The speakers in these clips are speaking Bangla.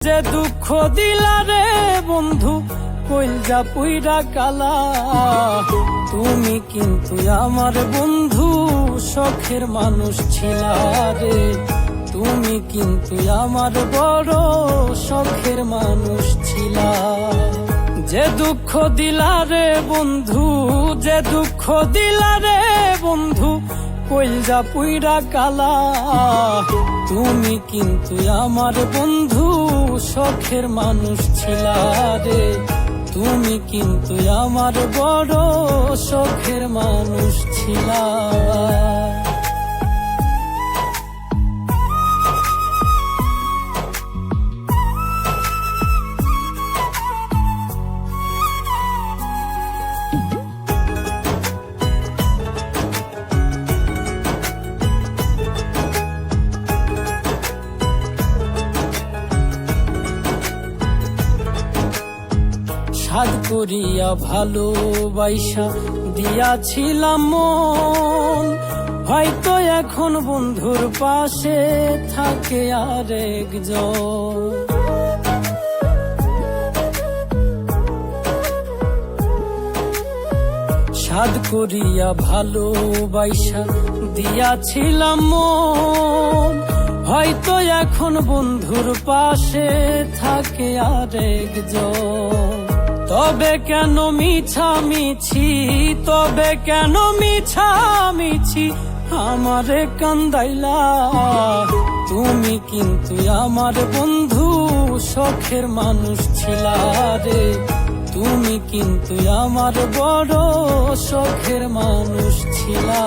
যে দুঃখ দিলা রে বন্ধু কইলজা পুইরা কালা, তুমি কিন্তু আমার বন্ধু শখের মানুষ ছিলা রে, তুমি কিন্তু আমার বড় শখের মানুষ ছিলা। যে দুঃখ দিলা রে বন্ধু, যে দুঃখ দিলা রে বন্ধু কইলজা পুইরা কালা, তুমি কিন্তু আমার বন্ধু শখের মানুষ ছিলা রে, তুমি কিন্তু আমার বড় শখের মানুষ ছিলা। সাধ করিয়া ভালোবাসা দিয়াছিলাম মন, হয়তো এখন বন্ধুর পাশে থাকে আরেকজন। সাধ করিয়া ভালোবাসা দিয়াছিলাম মন, হয়তো এখন বন্ধুর পাশে থাকে আরেকজন। তবে কেন মিছামিছি, তবে কেন মিছামিছি আমারে কান্দাইলা, তুমি কিন্তু আমার বন্ধু শখের মানুষ ছিলা রে, তুমি কিন্তু আমার বড় শখের মানুষ ছিলা।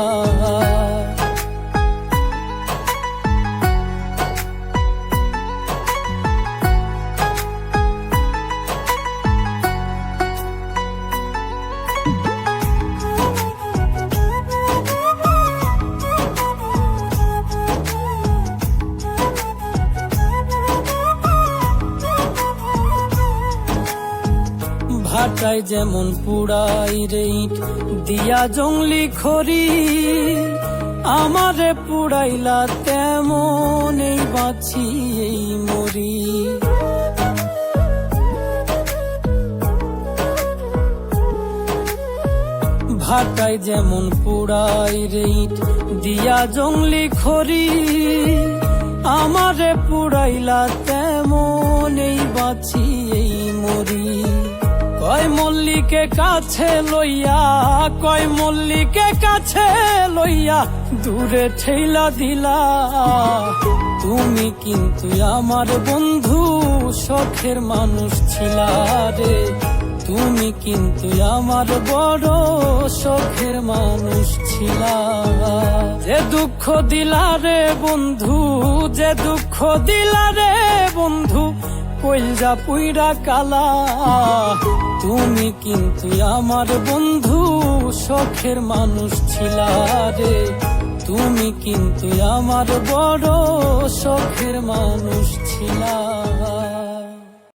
ভাটায় যেমন পুড়াই রে ইট দিয়া জংলি খড়ি, আমারে পুড়াইলা তেমন এই বাঁচি এই মরি। ভাটায় যেমন পুড়াই রে ইট দিয়া জংলি খড়ি, আমারে পুড়াইলা তেমন এই বাঁচি এই মরি। কয় মল্লিকে কাছে লইয়া, কয় মল্লিকে কাছে লইয়া দূরে ঠেলা দিলা, তুমি কিন্তু আমার বন্ধু শখের মানুষ ছিলা রে, তুমি কিন্তু আমার বড় শখের মানুষ ছিলা। যে দুঃখ দিলা রে বন্ধু, যে দুঃখ দিলা রে বন্ধু কইলজা পুইরা কালা, তুমি কিন্তু আমার বন্ধু শখের মানুষ ছিলা রে, তুমি কিন্তু আমার বড় শখের মানুষ ছিলা।